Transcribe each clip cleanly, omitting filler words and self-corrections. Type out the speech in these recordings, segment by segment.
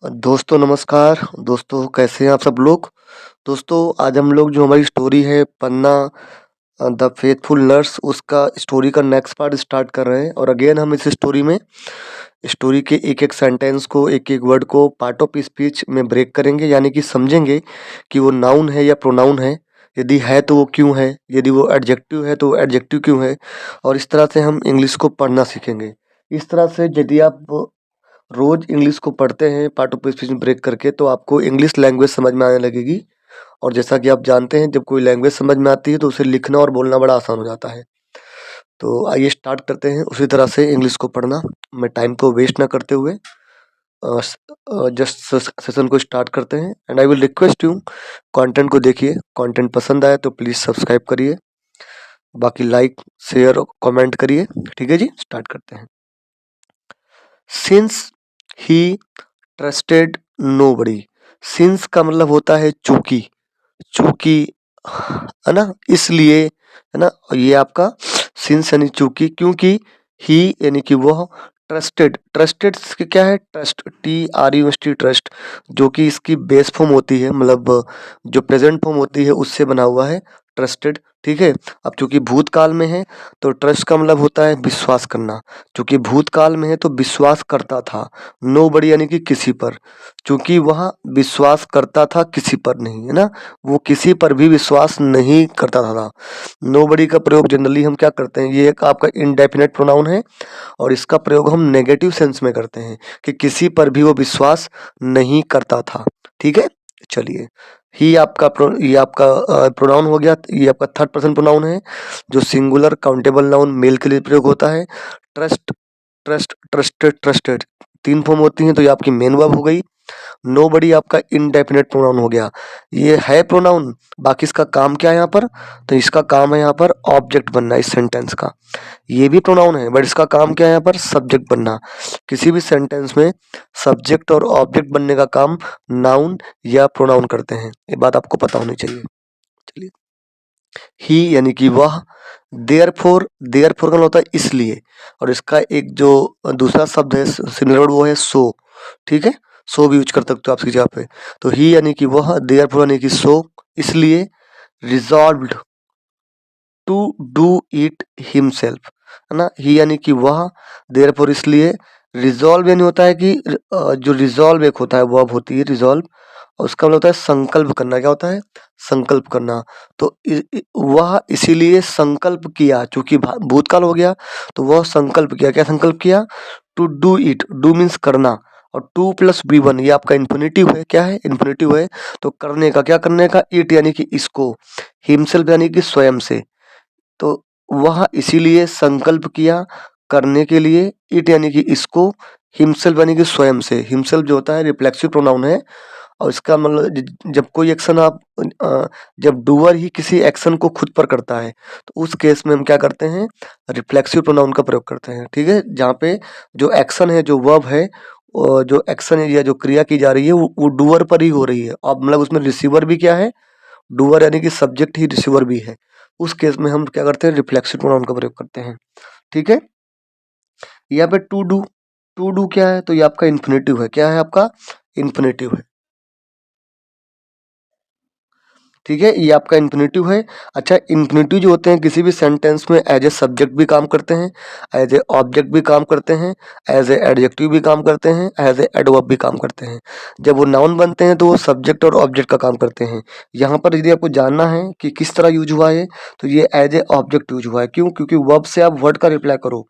दोस्तों नमस्कार। दोस्तों कैसे हैं आप सब लोग। दोस्तों आज हम लोग जो हमारी स्टोरी है पन्ना द फेथफुल नर्स उसका स्टोरी का नेक्स्ट पार्ट स्टार्ट कर रहे हैं। और अगेन हम इस स्टोरी में स्टोरी के एक एक सेंटेंस को एक एक वर्ड को पार्ट ऑफ स्पीच में ब्रेक करेंगे, यानी कि समझेंगे कि वो नाउन है या प्रोनाउन है। यदि है तो वो क्यों है, यदि वो एडजेक्टिव है तो वो एडजेक्टिव क्यों है। और इस तरह से हम इंग्लिश को पढ़ना सीखेंगे। इस तरह से यदि आप रोज इंग्लिश को पढ़ते हैं पार्ट ऑफ स्पीच में ब्रेक करके, तो आपको इंग्लिश लैंग्वेज समझ में आने लगेगी। और जैसा कि आप जानते हैं, जब कोई लैंग्वेज समझ में आती है तो उसे लिखना और बोलना बड़ा आसान हो जाता है। तो आइए स्टार्ट करते हैं उसी तरह से इंग्लिश को पढ़ना। मैं टाइम को वेस्ट ना करते हुए जस्ट सेशन को स्टार्ट करते हैं। And I will request you, content को देखिए, कंटेंट पसंद आए तो प्लीज़ सब्सक्राइब करिए, बाकी लाइक शेयर कमेंट करिए। ठीक है जी, स्टार्ट करते हैं। Since he trusted nobody. Since का मतलब होता है चूंकि, चूंकि है ना, इसलिए है ना। ये आपका सिंस यानी चूंकि, क्योंकि ही यानी कि वह, ट्रस्टेड, ट्रस्टेड क्या है, ट्रस्ट, TRUST, ट्रस्ट, जो कि इसकी बेस फॉर्म होती है, मतलब जो प्रेजेंट फॉर्म होती है उससे बना हुआ है ट्रस्टेड। ठीक है। अब चूंकि भूतकाल में है तो ट्रस्ट का मतलब होता है विश्वास करना। चूंकि भूतकाल में है तो विश्वास करता था। नो बड़ी यानी कि किसी पर, चूंकि वह विश्वास करता था किसी पर नहीं, है ना। वो किसी पर भी विश्वास नहीं करता था। नो बड़ी का प्रयोग जनरली हम क्या करते हैं, ये एक आपका इनडेफिनेट प्रोनाउन है और इसका प्रयोग हम नेगेटिव सेंस में करते हैं कि किसी पर भी वो विश्वास नहीं करता था। ठीक है। चलिए, ही आपका ये आपका प्रोनाउन हो गया। ये आपका थर्ड पर्सन प्रोनाउन है जो सिंगुलर काउंटेबल नाउन मेल के लिए प्रयोग होता है। ट्रस्ट, ट्रस्ट, ट्रस्टेड, ट्रस्टेड, तीन फॉर्म होती हैं, तो ये आपकी मेन वर्ब हो गई। नोबडी आपका इनडेफिनेट प्रोनाउन हो गया। ये है प्रोनाउन, बाकी इसका काम क्या है यहाँ पर, तो इसका काम है यहाँ पर ऑब्जेक्ट बनना इस सेंटेंस का। ये भी प्रोनाउन है बट इसका काम क्या है यहाँ पर, सब्जेक्ट बनना। किसी भी सेंटेंस में सब्जेक्ट और ऑब्जेक्ट बनने का काम नाउन या प्रोनाउन करते हैं, ये बात आपको पता होनी चाहिए। चलिए, ही यानी कि वह, देयरफॉर, देयरफॉर का मतलब होता है इसलिए, और इसका एक जो दूसरा शब्द है सिमिलर वर्ड वो है सो। ठीक है, सो भी यूज कर सकते हो आप इसकी जगह पे। तो ही यानी कि वह, देयरफॉर यानी कि सो, इसलिए, resolved to do it himself, है ना। ही यानी कि वह, देयरफॉर इसलिए, रिजॉल्व यानी होता है कि जो रिजॉल्व एक होता है वर्ब होती है रिजॉल्व, और उसका मतलब होता है संकल्प करना। क्या होता है, संकल्प करना। तो वह इसीलिए संकल्प किया, चूंकि भूतकाल हो गया तो वह संकल्प किया। क्या संकल्प किया, to do it, do means करना, और 2+B1 ये आपका इन्फिनेटिव है। क्या है, इन्फिनेटिव है। तो करने का, क्या करने का, इट यानी कि इसको, हिमसेल्फ यानी कि स्वयं से। तो वह इसीलिए संकल्प किया करने के लिए, इट यानी कि इसको, हिमसेल्फ यानी कि स्वयं से। हिमसेल्फ जो होता है रिफ्लेक्सिव प्रोनाउन है, और इसका मतलब जब कोई एक्शन आप जब डूअर ही किसी एक्शन को खुद पर करता है तो उस केस में हम क्या करते हैं, रिफ्लेक्सिव प्रोनाउन का प्रयोग करते हैं। ठीक है, जहाँ पे जो एक्शन है, जो वर्ब है, और जो एक्शन है या जो क्रिया की जा रही है वो डूअर पर ही हो रही है। अब मतलब उसमें रिसीवर भी क्या है, डूअर यानी कि सब्जेक्ट ही रिसीवर भी है। उस केस में हम क्या करते हैं, रिफ्लेक्सिव प्रोनाउन का प्रयोग करते हैं। ठीक है। यहाँ पे टू डू, टू डू क्या है, तो ये आपका इन्फिनेटिव है। क्या है आपका, इन्फिनेटिव है। ठीक है, ये आपका इन्फिनेटिव है। अच्छा, इन्फिनेटिव जो होते हैं किसी भी सेंटेंस में एज ए सब्जेक्ट भी काम करते हैं, एज ए ऑब्जेक्ट भी काम करते हैं, एज ए एडजेक्टिव भी काम करते हैं, एज ए एडवर्ब भी काम करते हैं। जब वो नाउन बनते हैं तो वो सब्जेक्ट और ऑब्जेक्ट का काम करते हैं। यहाँ पर यदि आपको जानना है कि किस तरह यूज हुआ है, तो ये एज ए ऑब्जेक्ट यूज हुआ है। क्यों, क्योंकि वर्ब से आप वर्ड का रिप्लाई करो,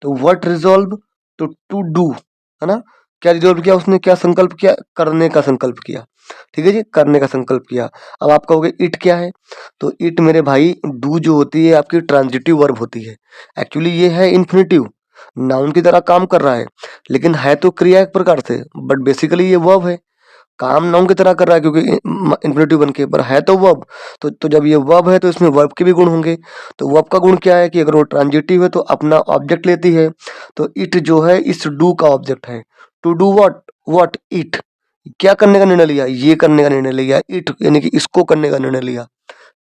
तो व्हाट रिजॉल्व, तो टू डू, है ना। क्या रिजॉल्व किया उसने, क्या संकल्प किया, करने का संकल्प किया। ठीक है जी, करने का संकल्प किया। अब आप कहोगे इट क्या है, तो इट मेरे भाई, डू जो होती है आपकी ट्रांजिटिव वर्ब होती है। एक्चुअली ये है इन्फिनेटिव, नाउन की तरह काम कर रहा है, लेकिन है तो क्रिया एक प्रकार से, बट बेसिकली ये वर्ब है। काम नाउन की तरह कर रहा है क्योंकि इन्फिनेटिव बन के, पर है तो वर्ब। तो जब ये वर्ब है तो इसमें वर्ब के भी गुण होंगे। तो वर्ब का गुण क्या है कि अगर वो ट्रांजिटिव है तो अपना ऑब्जेक्ट लेती है। तो इट जो है इस डू का ऑब्जेक्ट है। To do what, what it, क्या करने का निर्णय लिया, ये करने का निर्णय लिया। इट यानी कि इसको करने का निर्णय लिया।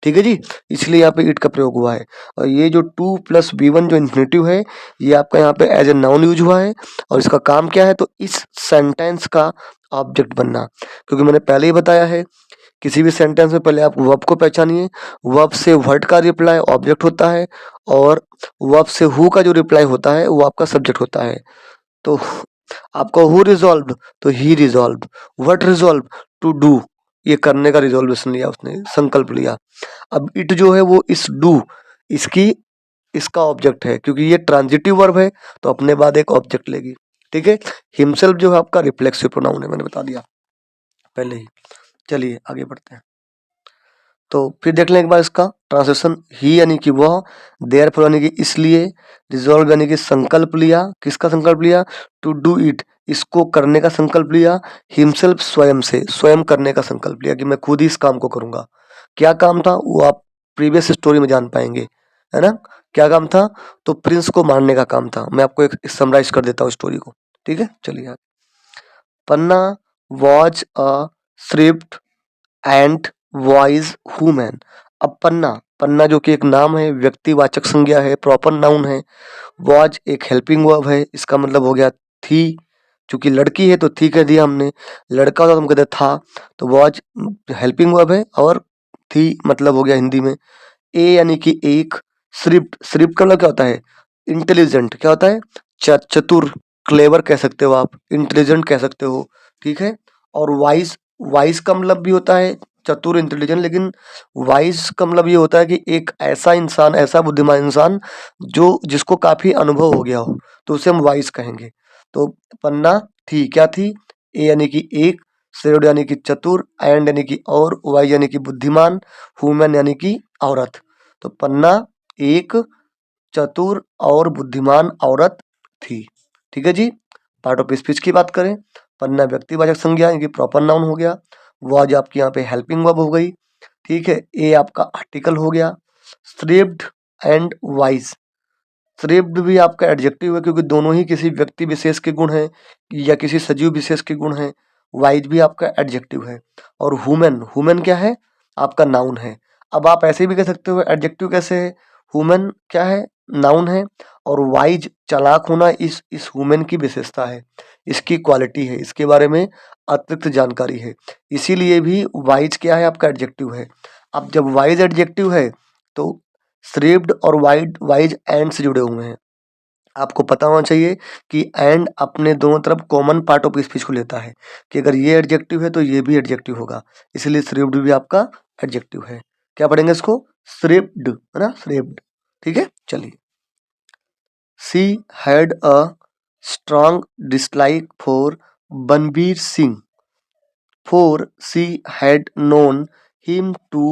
ठीक है जी, इसलिए यहाँ पे इट का प्रयोग हुआ है। और ये जो 2+B1 जो इन्फिनेटिव है, ये आपका यहाँ पे एज ए नाउन यूज हुआ है। और इसका काम क्या है, तो इस सेंटेंस का ऑब्जेक्ट बनना। क्योंकि मैंने पहले ही बताया है, किसी भी सेंटेंस में पहले आप वर्ब को पहचानिए, वर्ब से व्हाट का रिप्लाई ऑब्जेक्ट होता है, और वर्ब से हु का जो रिप्लाई होता है वो आपका सब्जेक्ट होता है। तो आपका हु रिजॉल्व, तो ही resolve. What resolve, to do, ये करने का रिजोल्यूशन लिया उसने, संकल्प लिया। अब इट जो है वो इस डू, इसकी इसका ऑब्जेक्ट है, क्योंकि ये ट्रांजिटिव वर्ब है तो अपने बाद एक ऑब्जेक्ट लेगी। ठीक है, हिमसेल्फ जो है आपका रिफ्लेक्सिव प्रोनाउन है, मैंने बता दिया पहले ही। चलिए आगे बढ़ते हैं। तो फिर देख लें एक बार इसका ट्रांसलेशन। ही यानी कि वह, देयरफॉर यानी कि इसलिए, रिजॉल्व यानी कि संकल्प लिया। किसका संकल्प लिया, टू डू इट, इसको करने का संकल्प लिया। हिमसेल्फ स्वयं से, स्वयं करने का संकल्प लिया कि मैं खुद ही इस काम को करूंगा। क्या काम था वो आप प्रीवियस स्टोरी में जान पाएंगे, है ना। क्या काम था, तो प्रिंस को मारने का काम था। मैं आपको एक समराइज कर देता हूँ स्टोरी को। ठीक है, चलिए आगे। Panna was a thrift and wise women. अब पन्ना, पन्ना जो कि एक नाम है, व्यक्तिवाचक संज्ञा है, प्रॉपर नाउन है। वॉज एक हेल्पिंग वर्ब है, इसका मतलब हो गया थी। चूंकि लड़की है तो थी कह दिया हमने, लड़का होता तो हम कहते था। तो वॉज हेल्पिंग वर्ब है, और थी मतलब हो गया हिंदी में ए यानी कि एक। श्रिप्ट, श्रिप्ट का मतलब क्या होता है, इंटेलिजेंट। क्या होता है, चतुर, क्लेवर कह सकते हो आप, इंटेलिजेंट कह सकते हो। ठीक है, और वाइज, वाइज का मतलब भी होता है चतुर, इंटेलिजेंट, लेकिन वाइज का मतलब ये होता है कि एक ऐसा इंसान, ऐसा बुद्धिमान इंसान जो जिसको काफी अनुभव हो गया हो, तो उसे हम वाइज कहेंगे। तो पन्ना थी, क्या थी, ए यानी कि एक, श्रेड यानी कि चतुर, एंड यानी कि और, वाइज यानी कि बुद्धिमान, वुमेन यानी कि औरत। तो पन्ना एक चतुर और बुद्धिमान औरत थी। ठीक है जी। पार्ट ऑफ स्पीच की बात करें, पन्ना व्यक्तिवाचक संज्ञा यानी कि प्रॉपर नाउन हो गया। वॉज आपकी यहाँ पे हेल्पिंग वर्ब हो गई। ठीक है, ए आपका आर्टिकल हो गया। स्ट्रिप्ड एंड वाइज, स्ट्रिप्ड भी आपका एडजेक्टिव है, क्योंकि दोनों ही किसी व्यक्ति विशेष के गुण हैं या किसी सजीव विशेष के गुण हैं। वाइज भी आपका एडजेक्टिव है। और वुमेन, वुमेन क्या है, आपका नाउन है। अब आप ऐसे भी कह सकते हो एडजेक्टिव कैसे है, वुमेन क्या है, नाउन है, और वाइज चालाक होना इस वुमेन की विशेषता है, इसकी क्वालिटी है, इसके बारे में अतिरिक्त जानकारी है, इसीलिए भी वाइज क्या है, आपका एडजेक्टिव है। अब जब वाइज एडजेक्टिव है तो श्रेप्ड और वाइड, वाइज एंड से जुड़े हुए हैं। आपको पता होना चाहिए कि एंड अपने दोनों तरफ कॉमन पार्ट ऑफ स्पीच को लेता है, कि अगर ये एडजेक्टिव है तो ये भी एडजेक्टिव होगा, इसलिए श्रेप्ड भी आपका एडजेक्टिव है। क्या पढ़ेंगे इसको, श्रेप्ड, है ना, श्रेप्ड। ठीक है, चलिए। She had a strong dislike for Banbir Singh, for she had known him to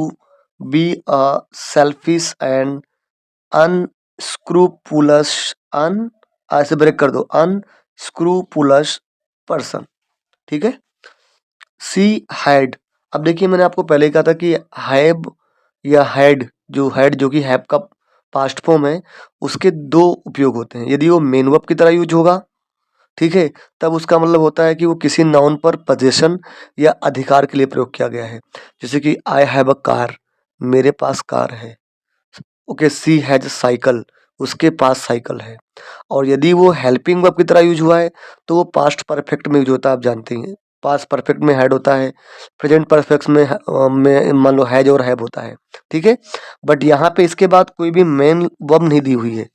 be a selfish and unscrupulous, अन ऐसे ब्रेक कर दो, अनस्क्रूपुलस पर्सन। ठीक है, सी हैड। अब देखिए मैंने आपको पहले ही कहा था कि हैव या हैड, जो हैड जो कि हैव का पास्ट फॉर्म है, उसके दो उपयोग होते हैं। यदि वो मेन वर्ब की तरह यूज होगा, ठीक है, तब उसका मतलब होता है कि वो किसी नाउन पर पोजीशन या अधिकार के लिए प्रयोग किया गया है। जैसे कि आई हैव अ कार, मेरे पास कार है। ओके, सी हैज साइकिल, उसके पास साइकिल है। और यदि वो हेल्पिंग वर्ब की तरह यूज हुआ है तो वो पास्ट परफेक्ट में यूज होता है, आप जानते हैं। पास्ट परफेक्ट में हैड होता है, प्रेजेंट परफेक्ट में मान लो हैज और हैव होता है। ठीक है, बट यहाँ पे इसके बाद कोई भी मेन वर्ब नहीं दी हुई है,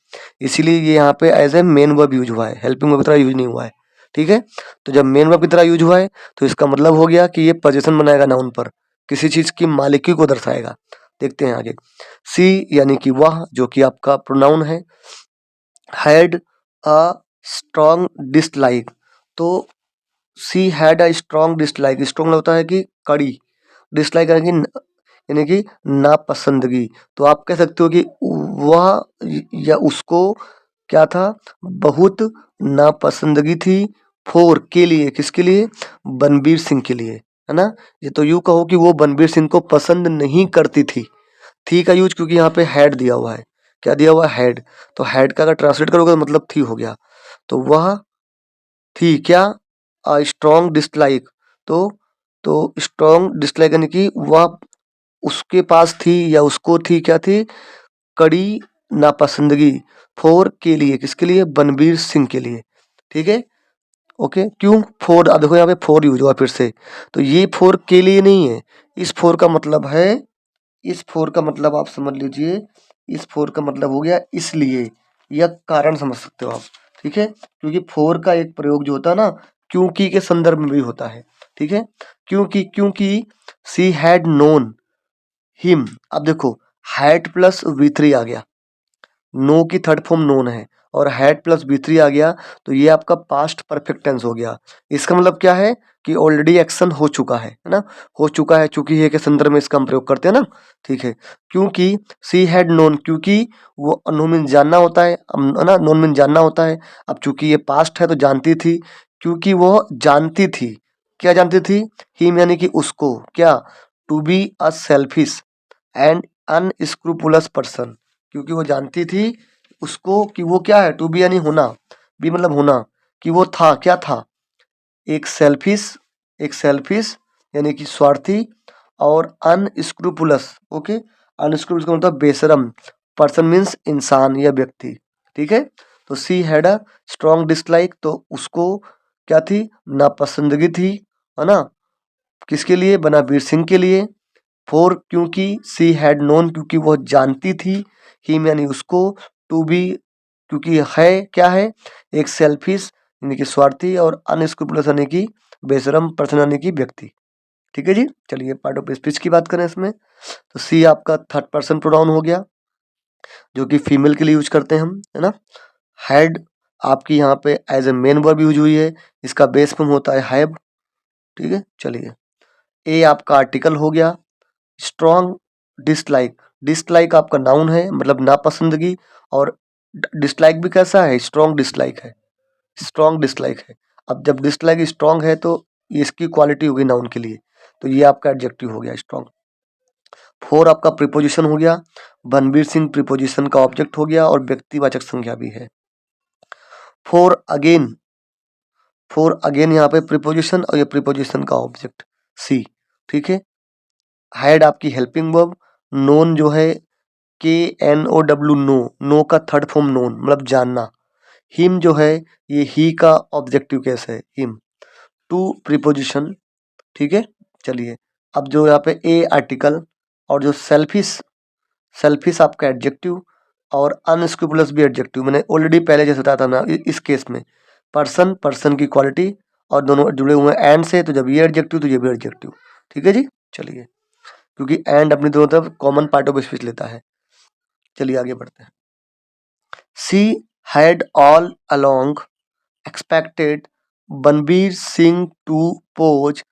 इसीलिए ये यहाँ पे as a main verb use हुआ है, हेल्पिंग वर्ब की तरह यूज नहीं हुआ है। ठीक है, तो जब मेन वर्ब की तरह यूज हुआ है तो इसका मतलब हो गया कि ये पोजीशन बनाएगा नाउन पर, किसी चीज की मालिकी को दर्शाएगा। देखते हैं आगे। सी यानी कि वह, जो कि आपका प्रोनाउन है। हैड अ स्ट्रॉन्ग डिसलाइक, तो she had a strong dislike, strong होता है कि कड़ी, डिसलाइक यानी कि नापसंदगी। तो आप कह सकते हो कि वह या उसको क्या था, बहुत नापसंदगी थी, फोर के लिए, किसके लिए, बनबीर सिंह के लिए, है ना। ये तो यूं कहो कि वो बनबीर सिंह को पसंद नहीं करती थी का यूज, क्योंकि यहाँ पे हैड दिया हुआ है। क्या दिया हुआ है, हैड। तो हैड का अगर ट्रांसलेट करोगे तो मतलब थी हो गया। तो वह थी क्या, स्ट्रॉन्ग डिसलाइक। तो तो स्ट्रॉन्ग डिसलाइक यानी कि वह उसके पास थी या उसको थी, क्या थी, कड़ी नापसंदगी फोर के लिए, किसके लिए, बनबीर सिंह के लिए। ठीक है, ओके, क्यों फोर, अब देखो यहाँ पे फोर यूज हुआ फिर से, तो ये फोर के लिए नहीं है, इस फोर का मतलब है, इस फोर का मतलब आप समझ लीजिए, इस फोर का मतलब हो गया इसलिए, या कारण समझ सकते हो आप। ठीक है, क्योंकि फोर का एक प्रयोग जो होता है ना, क्योंकि के संदर्भ में भी होता है। ठीक है, क्योंकि सी हैड नोन हिम, अब देखो हैड प्लस वी थ्री आ गया, नो की थर्ड फॉर्म नोन है, और हैड प्लस बी थ्री आ गया, तो ये आपका पास्ट परफेक्ट टेंस हो गया। इसका मतलब क्या है कि ऑलरेडी एक्शन हो चुका है ना, हो चुका है, चूंकि है के संदर्भ में इसका हम प्रयोग करते हैं ना। ठीक है, क्योंकि सी हैड नोन, क्योंकि वो नो मीन जानना होता है, है ना, नोन मीन जानना होता है। अब चूंकि ये पास्ट है तो जानती थी, क्योंकि वो जानती थी, क्या जानती थी, हिम यानी कि उसको, क्या, to be a selfish and unscrupulous person, क्योंकि वो जानती थी उसको कि वो क्या है, टू बी यानी होना, बी मतलब होना, कि वो था, क्या था, एक सेल्फिश, एक सेल्फिश यानी कि स्वार्थी, और अनस्क्रूपुलस, ओके, अनस्क्रूपुलस का मतलब बेशरम, पर्सन मीन्स इंसान या व्यक्ति। ठीक है, तो she had a strong dislike, तो उसको क्या थी, नापसंदगी थी, है ना, किसके लिए, बनावीर सिंह के लिए। फोर, क्योंकि सी हैड नोन, क्योंकि वह जानती थी, हिम यानी उसको, टू बी क्योंकि है, क्या है, एक सेल्फिश यानी कि स्वार्थी, और अनस्क्रूपुलस यानी कि बेशरम, पर्सन यानी कि व्यक्ति। ठीक है जी, चलिए पार्ट ऑफ स्पीच की बात करें इसमें, तो सी आपका थर्ड पर्सन प्रोनाउन हो गया, जो कि फीमेल के लिए यूज करते हैं हम, है ना। हैड आपकी यहाँ पे as a main verb use हुई है, इसका बेस फॉर्म होता है हैव। ठीक है, चलिए, ए आपका आर्टिकल हो गया, स्ट्रॉन्ग डिसलाइक, डिसलाइक आपका नाउन है, मतलब नापसंदगी, और डिसलाइक भी कैसा है, स्ट्रॉन्ग डिसलाइक है, स्ट्रॉन्ग डिसलाइक है। अब जब डिसलाइक स्ट्रॉन्ग है तो इसकी क्वालिटी होगी नाउन के लिए, तो ये आपका एडजेक्टिव हो गया स्ट्रॉन्ग। फोर आपका प्रीपोजिशन हो गया, बनबीर सिंह प्रीपोजिशन का ऑब्जेक्ट हो गया, और व्यक्तिवाचक संज्ञा भी है। फोर अगेन, फोर अगेन यहाँ पे प्रीपोजिशन, और ये प्रीपोजिशन का ऑब्जेक्ट सी। ठीक है, हैड आपकी हेल्पिंग वर्ब, नोन जो है K N O W, no, no का थर्ड फॉर्म नोन मतलब जानना, हिम जो है ये ही का ऑब्जेक्टिव केस है, हिम, टू प्रीपोजिशन। ठीक है, चलिए, अब जो यहाँ पे ए आर्टिकल, और जो सेल्फिश, सेल्फिश आपका एडजेक्टिव, और अनस्क्रूपुलस भी एडजेक्टिव, मैंने ऑलरेडी पहले जैसे बताया था ना, इस केस में पर्सन, पर्सन की क्वालिटी, और दोनों जुड़े हुए हैं एंड से, तो जब ये एडजेक्टिव तो ये भी एडजेक्टिव। ठीक है जी, चलिए, क्योंकि एंड अपनी दोनों तरफ कॉमन पार्ट ऑफ स्पीच लेता है। चलिए आगे बढ़ते हैं। She had all along expected Banbir Singh to pose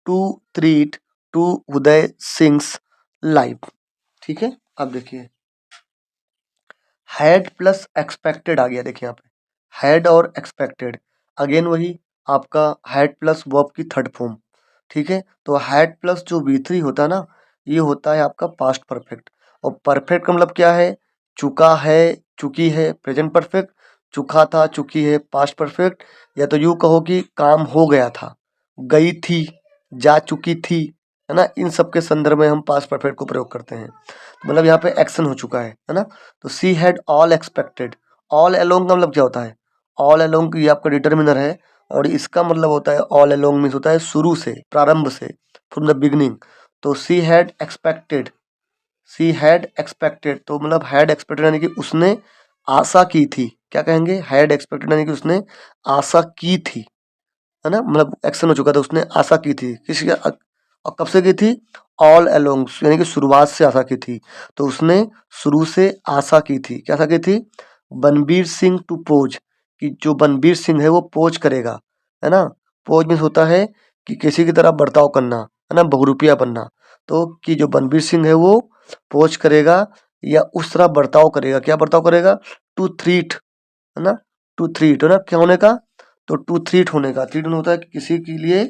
to treat to Uday Singh's life। ठीक है, अब देखिए हैड प्लस एक्सपेक्टेड आ गया, देखिए यहाँ पे हैड और एक्सपेक्टेड, अगेन वही आपका हैड प्लस वर्ब की थर्ड फॉर्म। ठीक है, तो हैड प्लस जो वी थ्री होता है ना, ये होता है आपका पास्ट परफेक्ट, और परफेक्ट का मतलब क्या है, चुका है, चुकी है, प्रेजेंट परफेक्ट, चुका था, चुकी है, पास्ट परफेक्ट, या तो यूँ कहो कि काम हो गया था, गई थी, जा चुकी थी, है ना, इन सब के संदर्भ में हम पास्ट परफेक्ट को प्रयोग करते हैं, तो मतलब यहाँ पे एक्शन हो चुका है ना। तो she had all expected, all along का मतलब क्या होता है, ऑल अलोंग ये आपका डिटर्मिनर है, और इसका मतलब होता है ऑल अलोंग मीन्स होता है शुरू से, प्रारंभ से, फ्रॉम द बिगनिंग। तो she had expected, she had expected तो मतलब हैड एक्सपेक्टेड यानी कि उसने आशा की थी, क्या कहेंगे, हैड एक्सपेक्टेड यानी कि उसने आशा की थी, है ना, मतलब एक्शन हो चुका था, उसने आशा की थी, किसी और कब से की थी, ऑल अलोंग यानी कि शुरुआत से आशा की थी, तो उसने शुरू से आशा की थी, क्या आशा की थी, बनबीर सिंह टू पोज, कि जो बनबीर सिंह है वो पोज करेगा, है ना, पोज मीन्स होता है कि किसी की तरह बर्ताव करना, है ना, बहुरूपिया बनना, तो कि जो बनबीर सिंह है वो पोज करेगा या उस तरह बर्ताव करेगा, क्या बर्ताव करेगा, टू थ्रीट, है ना, टू थ्रीट, है ना, क्या होने का, तो टू थ्रीट होने का, थ्रीट होता है कि किसी के लिए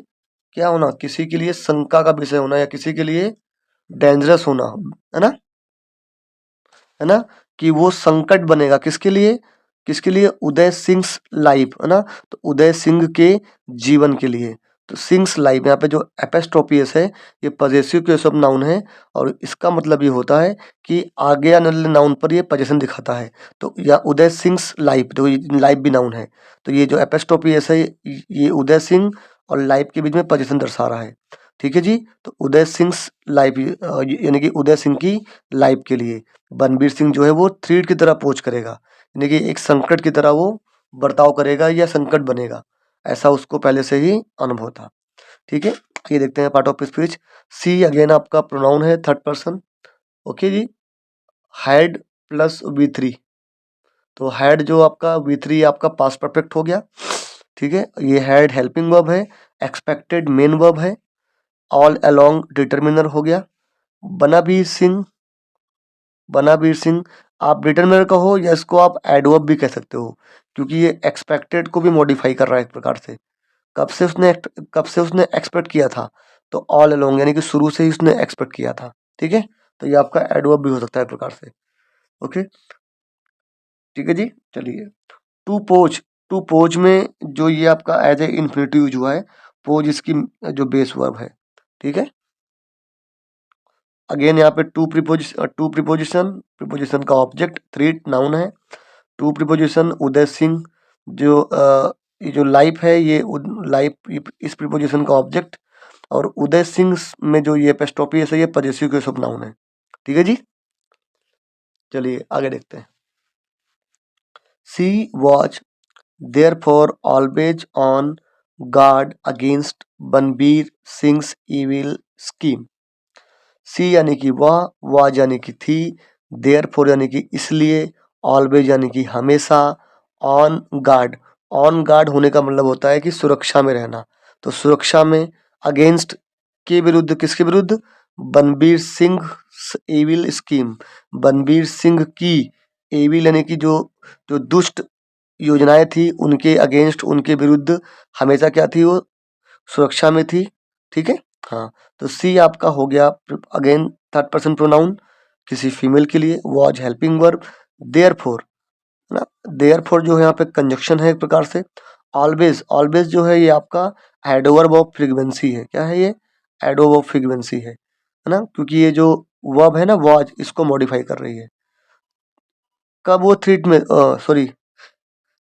क्या होना, किसी के लिए शंका का विषय होना, या किसी के लिए डेंजरस होना, है ना, है ना, कि वो संकट बनेगा, किसके लिए, किसके लिए, उदय सिंह लाइफ, है ना, तो उदय सिंह के जीवन के लिए, तो सिंग्स लाइव, यहाँ पे जो एपेस्ट्रोफी एस है ये पजेसिव केस ऑफ नाउन है, और इसका मतलब ये होता है कि आगे आने वाले नाउन पर ये पोजीशन दिखाता है। तो या उदय सिंग्स लाइव, तो लाइव भी नाउन है, तो ये जो एपेस्ट्रोफी एस है ये उदय सिंह और लाइव के बीच में पोजीशन दर्शा रहा है। ठीक है जी। तो उदय सिंग्स लाइव यानी कि उदय सिंह की लाइव के लिए बनबीर सिंह जो है वो थ्रीड की तरह अप्रोच करेगा, यानी कि एक संकट की तरह वो बर्ताव करेगा या संकट बनेगा, ऐसा उसको पहले से ही अनुभव था। ठीक है, ये देखते हैं part of speech. See again आपका प्रोनाउन है थर्ड पर्सन। ओके जी। हैड प्लस V3, तो हैड जो आपका V3 आपका पास्ट परफेक्ट हो गया। ठीक है, ये हैड हेल्पिंग वर्ब है, एक्सपेक्टेड मेन वर्ब है, ऑल अलोंग डिटर्मिनर हो गया। बनाबीर सिंह, बनाबीर सिंह आप डिटर्मिनर कहो या इसको आप एडवर्ब भी कह सकते हो, क्योंकि ये एक्सपेक्टेड को भी मॉडिफाई कर रहा है एक प्रकार से। कब से उसने एक्सपेक्ट किया था, तो ऑल अलोंग यानी कि शुरू से ही उसने एक्सपेक्ट किया था। ठीक है, तो ये आपका एडवर्ब भी हो सकता है एक प्रकार से। ओके, ठीक है जी। चलिए, टू पोच, टू पोच में जो ये आपका एज ए इन्फिनिटिव यूज हुआ है, पोज इसकी जो बेस वर्ब है। ठीक है, अगेन यहाँ पे टू प्रीपोजिशन, प्रीपोजिशन का ऑब्जेक्ट थ्री नाउन है। टू प्रीपोजिशन उदय सिंह, जो ये जो लाइफ है ये लाइफ इस प्रीपोजिशन का ऑब्जेक्ट, और उदय सिंह में जो ये एपोस्ट्रोफी है ये पजेसिव केस ऑफ नाउन है। ठीक है जी। चलिए आगे देखते हैं। She watch therefore always on guard against Banbir Singh's evil scheme. She यानी कि वह, वाज यानी कि थी, देयरफॉर यानी कि इसलिए, ऑलवेज यानी कि हमेशा, ऑन गार्ड, ऑन गार्ड होने का मतलब होता है कि सुरक्षा में रहना। तो सुरक्षा में, अगेंस्ट के विरुद्ध, किसके विरुद्ध, बनबीर सिंह एविल स्कीम, बनबीर सिंह की एविल यानी कि जो जो दुष्ट योजनाएं थी उनके अगेंस्ट, उनके विरुद्ध हमेशा क्या थी वो, सुरक्षा में थी। ठीक है, हाँ। तो सी आपका हो गया अगेन थर्ड पर्सन प्रोनाउन किसी फीमेल के लिए, वॉज हेल्पिंग वर्ब, देयरफॉर है ना, देयरफॉर जो है यहाँ पे कंजक्शन है एक प्रकार से। ऑलवेज, ऑलवेज जो है ये आपका एडवर्ब ऑफ फ्रीक्वेंसी है। क्या है ये, एडवर्ब ऑफ फ्रीक्वेंसी है ना, क्योंकि ये जो वर्ब है ना वॉज, इसको मॉडिफाई कर रही है। कब वो थ्रीट में सॉरी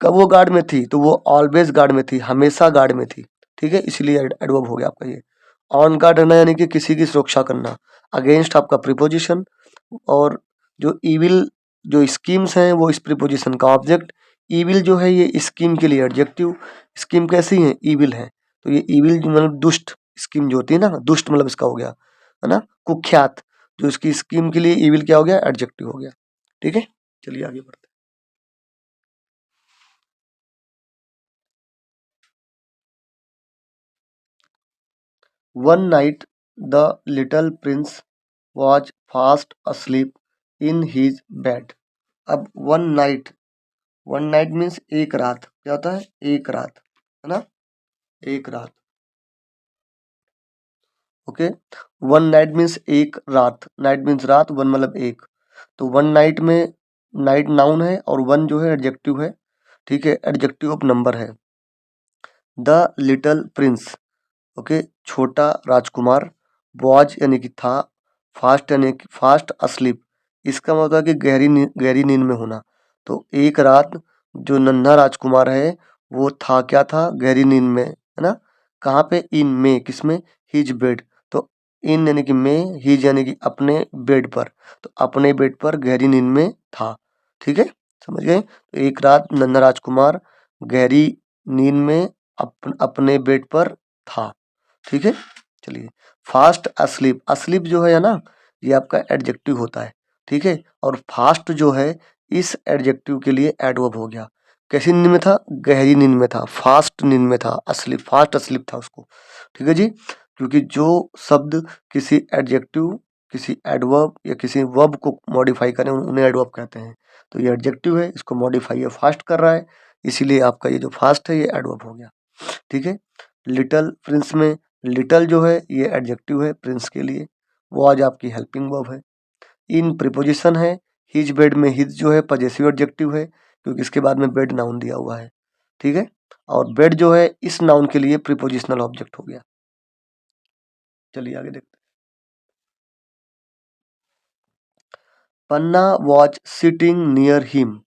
कब वो गार्ड में थी, तो वो ऑलवेज गार्ड में थी, हमेशा गार्ड में थी। ठीक है, इसलिए एडवर्ब हो गया आपका ये। ऑन गार्ड रहना यानी कि किसी की सुरक्षा करना, अगेंस्ट आपका प्रीपोजिशन, और जो इविल जो स्कीम्स हैं वो इस प्रीपोजिशन का ऑब्जेक्ट। इविल जो है ये स्कीम के लिए एडजेक्टिव। स्कीम कैसी है, इविल है, तो ये इविल मतलब दुष्ट, स्कीम जो होती है ना दुष्ट मतलब इसका हो गया है ना, कुख्यात, जो इसकी स्कीम के लिए इविल क्या हो गया, एडजेक्टिव हो गया। ठीक है, चलिए आगे बढ़ते हैं। One night the little Prince was fast asleep in his bed. अब वन नाइट मीन्स एक रात, क्या होता है, एक रात है ना, एक रात। ओके, वन नाइट मीन्स एक रात, नाइट मीन्स रात, वन मतलब एक। तो वन नाइट में नाइट नाउन है और वन जो है एडजेक्टिव है। ठीक है, एडजेक्टिव ऑफ नंबर है। द लिटिल प्रिंस, ओके, छोटा राजकुमार, वॉज यानी कि था, फास्ट यानी कि फास्ट अस्लीप, इसका मतलब है कि गहरी नींद में होना। तो एक रात जो नन्हा राजकुमार है वो था, क्या था, गहरी नींद में है ना। कहाँ पे, इन में, किसमें, हिज बेड। तो इन यानी कि में, हिज यानी कि अपने बेड पर, तो अपने बेड पर गहरी नींद में था। ठीक है, समझ गए। तो एक रात नन्हा राजकुमार गहरी नींद में अपने बेड पर था। ठीक है, चलिए, फास्ट अस्लीप, अस्लीप जो है ना ये आपका एडजेक्टिव होता है। ठीक है, और फास्ट जो है इस एडजेक्टिव के लिए एडवर्ब हो गया। कैसी नींद में था, गहरी नींद में था, फास्ट नींद में था, अस्लीप, फास्ट अस्लीप था उसको। ठीक है जी, क्योंकि जो शब्द किसी एडजेक्टिव, किसी एडवर्ब या किसी वर्ब को मॉडिफाई करें उन्हें एडवर्ब कहते हैं। तो ये एडजेक्टिव है, इसको मॉडिफाई ये फास्ट कर रहा है, इसीलिए आपका ये जो फास्ट है ये एडवर्ब हो गया। ठीक है, लिटिल प्रिंस में लिटिल जो है ये एडजेक्टिव है प्रिंस के लिए, वो आज आपकी हेल्पिंग वर्ब है। इन प्रीपोजिशन है, हिज बेड में हिज जो है पजेसिव एडजेक्टिव है, क्योंकि इसके बाद में बेड नाउन दिया हुआ है। ठीक है, और बेड जो है इस नाउन के लिए प्रीपोजिशनल ऑब्जेक्ट हो गया। चलिए आगे देखते हैं। Panna was sitting near him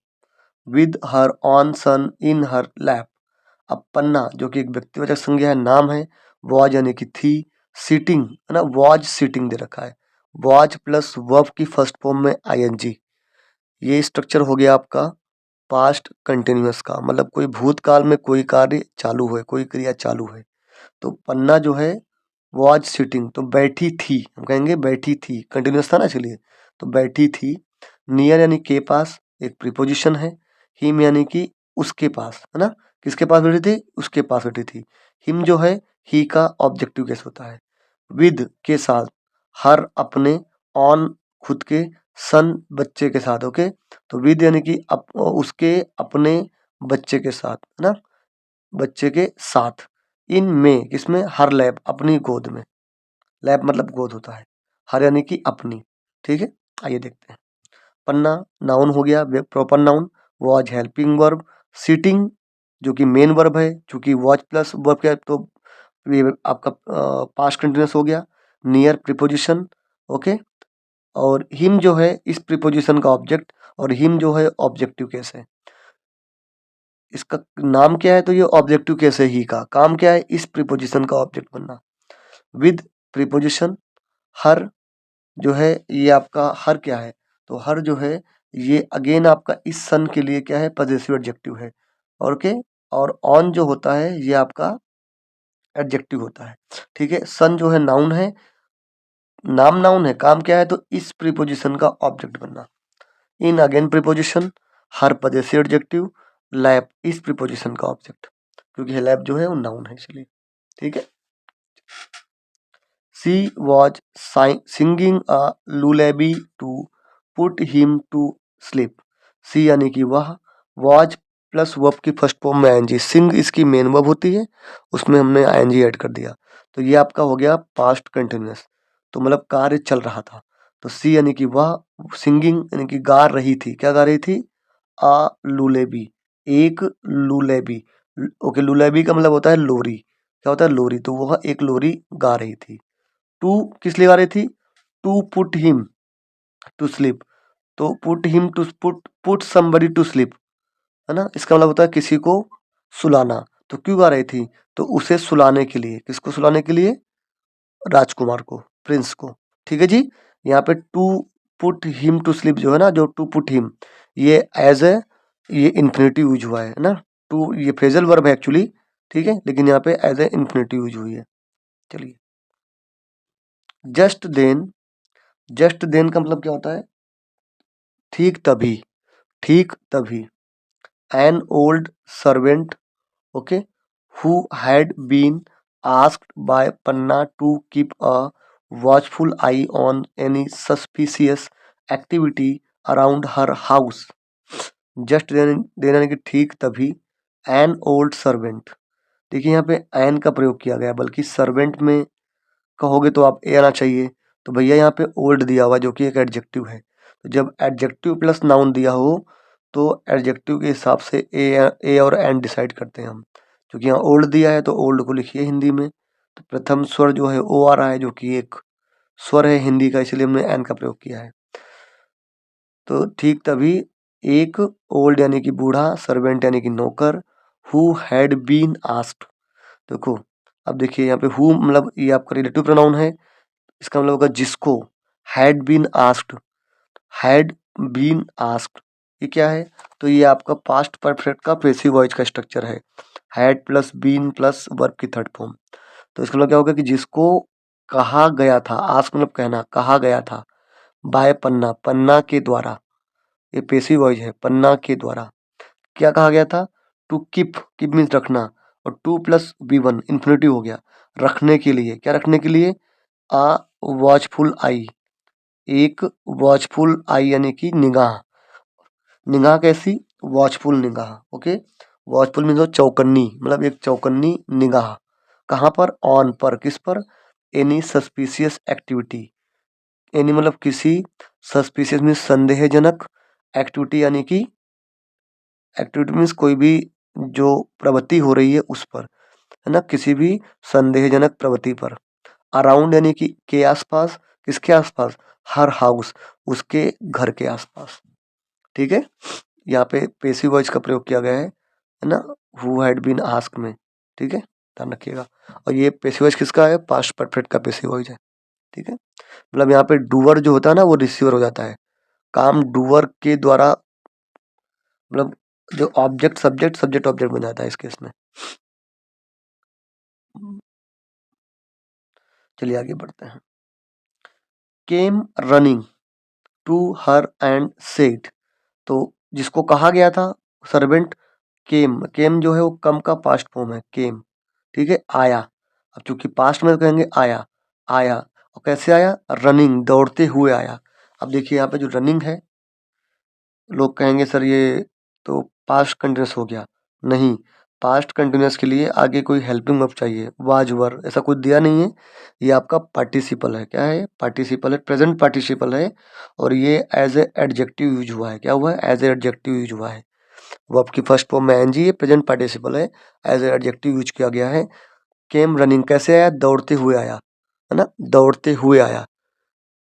with her own son in her lap. अब पन्ना जो कि एक व्यक्तिवाचक संज्ञा है, नाम है, वॉज यानी कि थी, सिटिंग है ना, वॉज सिटिंग दे रखा है, वॉज प्लस वर्ब की फर्स्ट फॉर्म में आईएनजी, ये स्ट्रक्चर हो गया आपका पास्ट कंटिन्यूअस का, मतलब कोई भूतकाल में कोई कार्य चालू है, कोई क्रिया चालू है। तो पन्ना जो है वॉज सिटिंग, तो बैठी थी, हम कहेंगे बैठी थी, कंटिन्यूअस था ना, चलिए तो बैठी थी। नियर यानी के पास, एक प्रीपोजिशन है। हिम यानी कि उसके पास, है ना, किसके पास बैठी थी, उसके पास बैठी थी। हिम जो है ही का ऑब्जेक्टिव केस होता है। विद के साथ, हर अपने, ऑन खुद के, सन बच्चे के साथ, ओके। तो विद यानी कि उसके अपने बच्चे के साथ, है ना, बच्चे के साथ। इन में किसमें, हर लैब अपनी गोद में, लैब मतलब गोद होता है, हर यानी कि अपनी, ठीक है। आइए देखते हैं। पन्ना नाउन हो गया, proper noun. Was helping verb. Sitting जो कि मेन वर्ब है, चूंकि वॉज प्लस वर्ब क्या है तो ये आपका पास्ट कंटिन्यूअस हो गया। Near preposition, okay. और हिम जो है इस प्रीपोजिशन का ऑब्जेक्ट, और हिम जो है ऑब्जेक्टिव केस है। इसका नाम क्या है, तो ये ऑब्जेक्टिव केस है, ही का काम क्या है, इस प्रीपोजिशन का ऑब्जेक्ट बनना। विद प्रीपोजिशन, हर जो है ये आपका हर क्या है, तो हर जो है ये अगेन आपका इस सन के लिए क्या है, पजेसिव एडजेक्टिव है। और के, और ऑन जो होता है ये आपका एडजेक्टिव होता है, ठीक है। सन जो है नाउन है, नाम नाउन है, काम क्या है, तो इस प्रीपोजिशन का ऑब्जेक्ट बनना। In again preposition, her possessive adjective, lap इस प्रीपोजिशन का ऑब्जेक्ट, क्योंकि लैप जो है वो नाउन है इसलिए, ठीक है। She was singing a lullaby to put him to sleep. She यानी कि वह, was प्लस वर्ब की फर्स्ट फॉर्म में आईएनजी, सिंग इसकी मेन वर्ब होती है, उसमें हमने आईएनजी ऐड कर दिया, तो ये आपका हो गया पास्ट कंटिन्यूअस, तो मतलब कार्य चल रहा था। तो सी यानी कि वह, सिंगिंग यानी कि गा रही थी, क्या गा रही थी, आ लुलेबी, एक लुलेबी, ओके। लुलेबी का मतलब होता है लोरी, क्या होता है, लोरी, तो वह एक लोरी गा रही थी। टू किस लिए गा रही थी, to put him to sleep, तो put him to, put somebody to sleep, है ना, इसका मतलब होता है किसी को सुलाना। तो क्यों गा रही थी, तो उसे सुलाने के लिए, किसको सुलाने के लिए, राजकुमार को, प्रिंस को, ठीक है जी। यहाँ पे to put him to sleep जो है ना, जो टू पुट हिम, ये एज ए, ये इन्फिनिटिव यूज हुआ है ना, टू ये फ्रेजल वर्ब है एक्चुअली, ठीक है, लेकिन यहाँ पे एज ए इन्फिनिटिव यूज हुई है। चलिए, जस्ट देन, जस्ट देन का मतलब क्या होता है, ठीक तभी, ठीक तभी। An old servant, okay, who had been asked by Panna to keep a watchful eye on any suspicious activity around her house. Just then यानी कि ठीक तभी, एन ओल्ड सर्वेंट, देखिए यहाँ पे एन का प्रयोग किया गया, बल्कि सर्वेंट में कहोगे तो आप ए आना चाहिए, तो भैया यहाँ पे ओल्ड दिया हुआ जो कि एक एडजेक्टिव है, तो जब एडजेक्टिव प्लस नाउन दिया हो तो एडजेक्टिव के हिसाब से ए और एन डिसाइड करते हैं हम, क्योंकि यहाँ ओल्ड दिया है तो ओल्ड को लिखिए हिंदी में, तो प्रथम स्वर जो है ओ आ रहा है, जो कि एक स्वर है हिंदी का, इसलिए हमने एन का प्रयोग किया है। तो ठीक तभी, एक ओल्ड यानी कि बूढ़ा, सर्वेंट यानी कि नौकर, हु हैड बीन आस्क्ड, देखो अब देखिए यहाँ पे हु मतलब ये आपका रिलेटिव प्रोनाउन है, इसका मतलब होगा जिसको, had been asked, had been asked, ये क्या है, तो ये आपका पास्ट परफेक्ट का पैसिव वॉइस का स्ट्रक्चर है, had plus been plus verb की थर्ड फॉर्म। तो इसका मतलब क्या होगा कि जिसको कहा गया था, आस्क मतलब कहना, कहा गया था, बाय पन्ना, पन्ना के द्वारा, ये पैसिव वॉइस है, पन्ना के द्वारा क्या कहा गया था, टू कीप मीन्स रखना, और to plus V one infinitive हो गया, रखने के लिए, क्या रखने के लिए, आ वॉचफुल आई, एक वॉचफुल आई यानी कि निगाह, निगाह कैसी, वॉचफुल निगाह, ओके। वॉचफुल मीन्स चौकन्नी, मतलब एक चौकन्नी निगाह, कहाँ पर, ऑन पर, किस पर, एनी सस्पिशियस एक्टिविटी, एनी मतलब किसी, सस्पिशियस मीन्स संदेहजनक, एक्टिविटी यानी कि, एक्टिविटी मीन्स कोई भी जो प्रवृत्ति हो रही है उस पर, है ना, किसी भी संदेहजनक प्रवृत्ति पर। अराउंड यानी कि के आसपास, किसके आसपास, हर हाउस, उसके घर के आसपास। ठीक है, यहाँ पे पेसिव वॉइस का प्रयोग किया गया है ना, हु हैड बीन आस्क्ड में। ठीक है, ध्यान रखिएगा। और ये पेसिव वॉइस किसका है, पास्ट परफेक्ट का पेसिव वॉइस है। ठीक है, मतलब यहाँ पे डूअर जो होता है ना वो रिसीवर हो जाता है, काम डूअर के द्वारा, मतलब जो ऑब्जेक्ट सब्जेक्ट, सब्जेक्ट ऑब्जेक्ट बन जाता है इस केस में। चलिए आगे बढ़ते हैं। Came running to her and said, तो जिसको कहा गया था सर्वेंट, केम, केम जो है वो कम का पास्ट फॉर्म है, केम। ठीक है, आया। अब चूंकि पास्ट में कहेंगे आया, आया। और कैसे आया, रनिंग, दौड़ते हुए आया। अब देखिए यहाँ पे जो रनिंग है, लोग कहेंगे सर ये तो पास्ट कंटिन्यूस हो गया। नहीं, पास्ट कंटिन्यूस के लिए आगे कोई हेल्पिंग वर्ब चाहिए, वाज वर, ऐसा कुछ दिया नहीं है। ये आपका पार्टिसिपल है, क्या है, पार्टिसिपल है, प्रेजेंट पार्टिसिपल है। और ये एज ए एडजेक्टिव यूज हुआ है, क्या हुआ है, एज ए एडजेक्टिव यूज हुआ है। वर्ब की फर्स्ट फॉर्म में एनजी, ये प्रेजेंट पार्टिसिपल है, एज ए एडजेक्टिव यूज किया गया है। केम रनिंग, कैसे आया, दौड़ते हुए आया, है ना, दौड़ते हुए आया।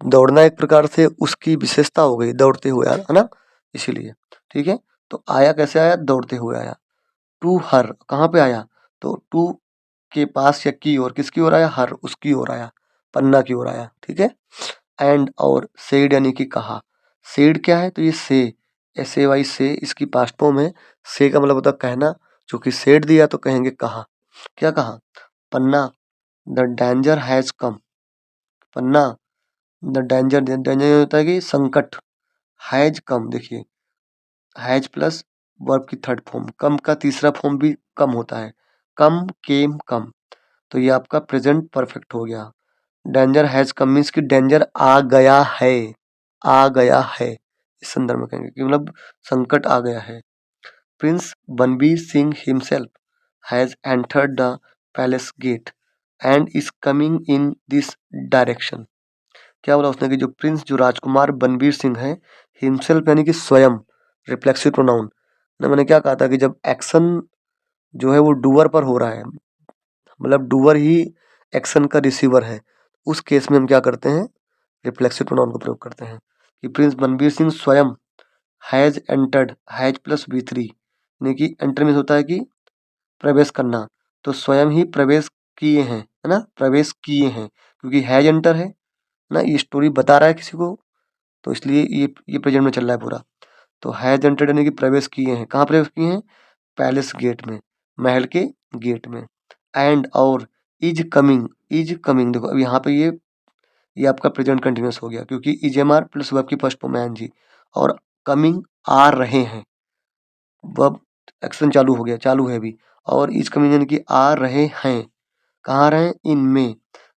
दौड़ना एक प्रकार से उसकी विशेषता हो गई, दौड़ते हुए आया, है ना, इसीलिए। ठीक है, तो आया कैसे आया, दौड़ते हुए आया। टू हर, कहाँ पे आया, तो टू के पास या की ओर, किसकी ओर आया, हर, उसकी ओर आया, पन्ना की ओर आया। ठीक है, एंड और सेड यानी कि कहा। सेड क्या है, तो ये से, एस ए वाई से, इसकी पास्ट फॉर्म है। से का मतलब होता है कहना, चूंकि सेड दिया तो कहेंगे कहा। क्या कहा, Panna, the danger has come, Panna, the danger, danger होता है कि संकट, हैज कम, देखिए हैज प्लस वर्ब की थर्ड फॉर्म, कम का तीसरा फॉर्म भी कम होता है, कम, केम, कम। तो ये आपका प्रेजेंट परफेक्ट हो गया। डेंजर हैज कम मीन्स कि डेंजर आ गया है, आ गया है, इस संदर्भ में कहेंगे कि मतलब संकट आ गया है। Prince Banbir Singh himself has entered the palace gate and is coming in this direction. क्या बोला उसने कि जो प्रिंस, जो राजकुमार बनबीर सिंह है, हिमसेल्फ यानी कि स्वयं, रिफ्लेक्सिव प्रोनाउन ना, मैंने क्या कहा था कि जब एक्शन जो है वो डूअर पर हो रहा है, मतलब डूअर ही एक्शन का रिसीवर है, उस केस में हम क्या करते हैं, रिफ्लेक्सिव प्रोनाउन का प्रयोग करते हैं कि प्रिंस बनबीर सिंह स्वयं has entered, has plus V three, यानी कि एंटर मीन्स होता है कि प्रवेश करना, तो स्वयं ही प्रवेश किए हैं, है ना, प्रवेश किए हैं, क्योंकि हैज एंटर है ना, ये स्टोरी बता रहा है किसी को, तो इसलिए ये प्रेजेंट में चल रहा है पूरा। तो हैज एंटर्ड यानी कि प्रवेश किए हैं, कहाँ प्रवेश किए हैं, पैलेस गेट में, महल के गेट में। एंड और इज कमिंग, इज कमिंग, देखो अब यहाँ पे ये आपका प्रेजेंट कंटिन्यूस हो गया, क्योंकि is am are plus verb की फर्स्ट फॉर्म है एनजी, और कमिंग आ रहे हैं, वर्ब एक्शन चालू हो गया, चालू है अभी। और इज कमिंग यानी कि आ रहे हैं, कहाँ रहे, इनमें।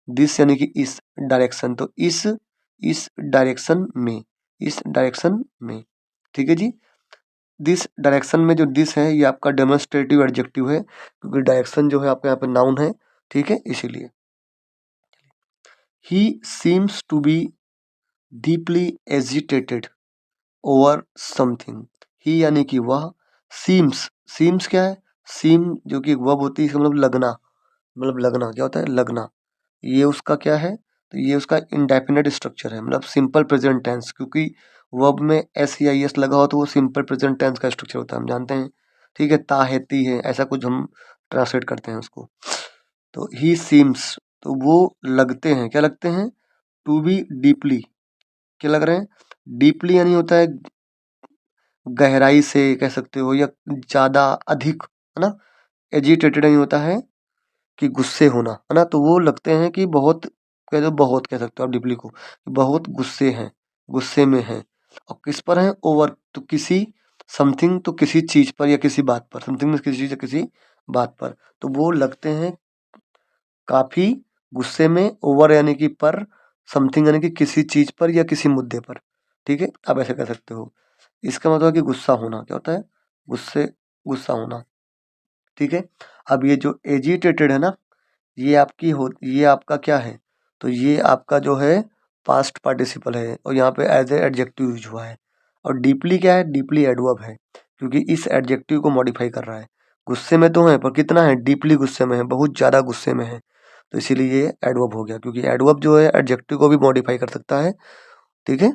दिस यानी कि इस डायरेक्शन, तो इस डायरेक्शन में, इस डायरेक्शन में। ठीक है जी, दिस डायरेक्शन में जो दिस है ये आपका डेमोन्स्ट्रेटिव एडजेक्टिव है, क्योंकि डायरेक्शन जो है आपका यहाँ पे नाउन है। ठीक है, इसीलिए। He seems to be deeply agitated over something, he यानी कि वह, सीम्स, सीम्स क्या है, सीम जो कि एक वर्ब होती है, इसका मतलब लगना, मतलब लगना क्या होता है, लगना। ये उसका क्या है, तो ये उसका इंडेफिनेट स्ट्रक्चर है, मतलब सिंपल प्रेजेंट टेंस, क्योंकि वर्ब में एस या एस लगा हो तो वो सिंपल प्रेजेंट टेंस का स्ट्रक्चर होता है, हम जानते हैं। ठीक है, ता है, ती है, ऐसा कुछ हम ट्रांसलेट करते हैं उसको। तो ही सीम्स, तो वो लगते हैं, क्या लगते हैं, टू बी डीपली, क्या लग रहे हैं, डीपली यानी होता है गहराई से कह सकते हो, या ज़्यादा, अधिक, है ना। एजिटेटेड यानी होता है कि गुस्से होना, है ना, तो वो लगते हैं कि बहुत, कह दो बहुत, कह सकते हो आप डीपली को, बहुत गुस्से हैं, गुस्से में हैं। और किस पर हैं, ओवर, तो किसी, समथिंग तो किसी चीज पर या किसी बात पर, समथिंग में किसी चीज या किसी बात पर, तो वो लगते हैं काफी गुस्से में, ओवर यानी कि पर, समथिंग यानी कि किसी चीज पर या किसी मुद्दे पर। ठीक है, आप ऐसे कह सकते हो। इसका मतलब है कि गुस्सा होना, क्या होता है, गुस्से, गुस्सा होना। ठीक है, अब ये जो एजिटेटेड है ना, ये आपका क्या है, तो ये आपका जो है पास्ट पार्टिसिपल है, और यहाँ पे एज ए एडजेक्टिव यूज हुआ है। और डीपली क्या है, डीपली एडवर्ब है, क्योंकि इस एडजेक्टिव को मॉडिफाई कर रहा है। गुस्से में तो है पर कितना है, डीपली गुस्से में है, बहुत ज़्यादा गुस्से में है, तो इसीलिए ये एडवर्ब हो गया, क्योंकि एडवर्ब जो है एडजेक्टिव को भी मॉडिफाई कर सकता है, ठीक है।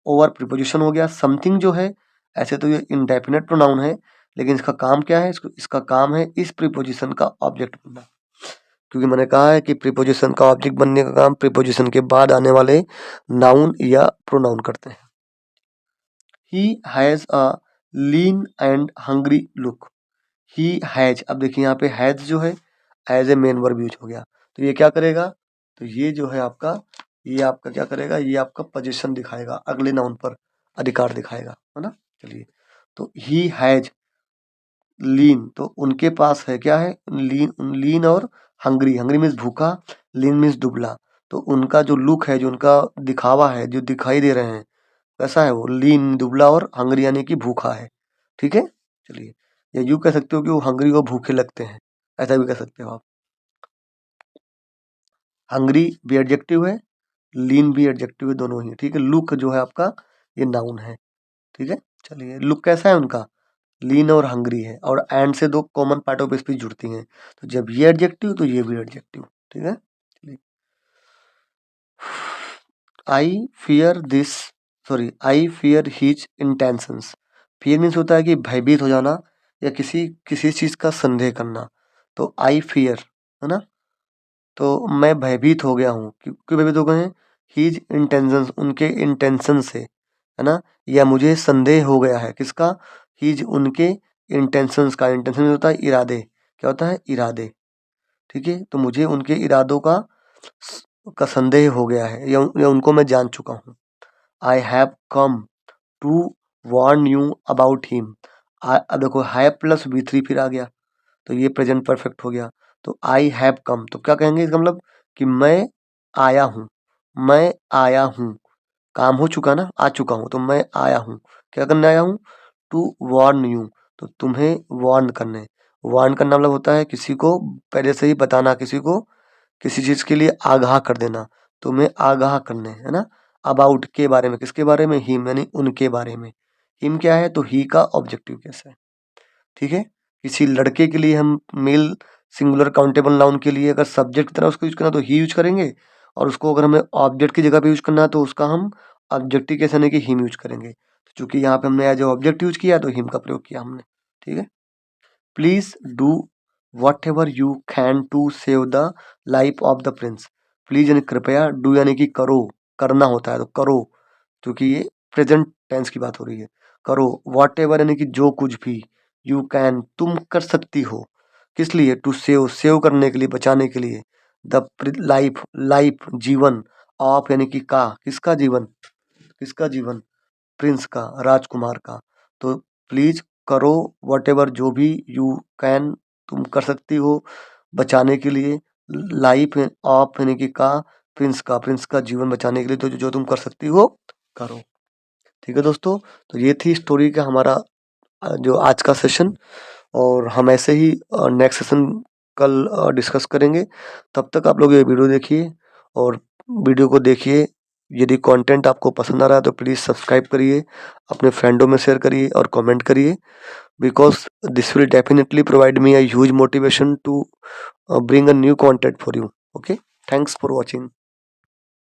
ओवर प्रीपोजिशन हो गया। समथिंग जो है, ऐसे तो ये इंडेफिनिट प्रोनाउन है, लेकिन इसका काम क्या है, इसका काम है इस प्रीपोजिशन का ऑब्जेक्ट बनना, क्योंकि मैंने कहा है कि प्रीपोजिशन का ऑब्जेक्ट बनने का काम प्रीपोजिशन के बाद आने वाले नाउन या प्रोनाउन करते हैं। He has a lean and hungry look. He has, अब देखिए यहाँ पे हैज जो है as a main verb use हो गया, तो ये क्या करेगा, तो ये जो है आपका, ये आपका क्या करेगा, ये आपका पोजीशन दिखाएगा, अगले नाउन पर अधिकार दिखाएगा, है ना। चलिए, तो ही हैज लीन, तो उनके पास है क्या है, लीन, लीन और हंग्री, हंग्री मीन्स भूखा, लीन मीन्स दुबला, तो उनका जो लुक है, जो उनका दिखावा है, जो दिखाई दे रहे हैं, कैसा है वो, लीन दुबला और हंग्री यानी कि भूखा है, ठीक है। चलिए, या यूँ कह सकते हो कि वो हंग्री और भूखे लगते हैं, ऐसा भी कह सकते हो आप। हंग्री भी एडजेक्टिव है, लीन भी एडजेक्टिव है, दोनों ही, ठीक है। लुक जो है आपका ये नाउन है, ठीक है। चलिए, लुक कैसा है उनका, लीन और हंग्री है, और एंड से दो कॉमन पार्ट ऑफ स्पीच जुड़ती हैं, तो जब ये एडजेक्टिव तो ये भी एडजेक्टिव, ठीक है। I fear this, sorry, I fear his intentions. Fear means होता है कि भयभीत हो जाना या किसी किसी चीज़ का संदेह करना, तो आई फियर, है ना, तो मैं भयभीत हो गया हूँ, क्यों भयभीत हो गए हैं, हीज इंटेंशंस, उनके इंटेंशन से, है ना, या मुझे संदेह हो गया है, किसका, हीज, उनके इंटेंशंस का, इंटेंशन होता है इरादे, क्या होता है, इरादे, ठीक है, तो मुझे उनके इरादों का संदेह हो गया है, या उनको मैं जान चुका हूँ। I have come to warn you about him. अब देखो, हैव प्लस V3 फिर आ गया, तो ये प्रेजेंट परफेक्ट हो गया, तो आई हैव कम, तो क्या कहेंगे इसका मतलब, कि मैं आया हूँ, मैं आया हूँ, काम हो चुका ना, आ चुका हूँ, तो मैं आया हूँ, क्या करने आया हूँ, टू वार्न यू, तो तुम्हें वार्न करने, वार्न करना मतलब होता है किसी को पहले से ही बताना, किसी को किसी चीज़ के लिए आगाह कर देना, तुम्हें आगाह करने, है ना। अबाउट, के बारे में, किसके बारे में, हिम यानी उनके बारे में। हिम क्या है, तो ही का ऑब्जेक्टिव केस है, ठीक है। किसी लड़के के लिए हम मेल सिंगुलर काउंटेबल नाउन के लिए अगर सब्जेक्ट की तरह उसको यूज करना तो ही यूज करेंगे, और उसको अगर हमें ऑब्जेक्ट की जगह पे यूज करना है तो उसका हम ऑब्जेक्टिव केस यानी कि हिम यूज करेंगे, तो चूंकि यहाँ पे हमने एज ऑब्जेक्ट यूज किया तो हिम का प्रयोग किया हमने, ठीक है। Please do whatever you can to save the life of the prince. Please यानी कृपया, डू यानी कि करो, करना होता है तो करो, क्योंकि ये प्रेजेंट टेंस की बात हो रही है, करो, वॉट एवर यानी कि जो कुछ भी, यू कैन, तुम कर सकती हो, किस लिए, टू सेव, सेव करने के लिए, बचाने के लिए, द लाइफ, लाइफ जीवन, ऑफ यानी कि का, किसका जीवन, किसका जीवन, प्रिंस का, राजकुमार का, तो प्लीज करो, वट एवर जो भी, यू कैन, तुम कर सकती हो, बचाने के लिए, लाइफ ऑफ यानी कि का, प्रिंस का, प्रिंस का जीवन बचाने के लिए, तो जो तुम कर सकती हो करो, ठीक है दोस्तों। तो ये थी स्टोरी का हमारा जो आज का सेशन, और हम ऐसे ही नेक्स्ट सेशन कल डिस्कस करेंगे। तब तक आप लोग ये वीडियो देखिए, और वीडियो को देखिए, यदि कंटेंट आपको पसंद आ रहा है तो प्लीज़ सब्सक्राइब करिए, अपने फ्रेंडों में शेयर करिए और कमेंट करिए, because this will definitely provide me a huge motivation to bring a new content for you. Okay, thanks for watching.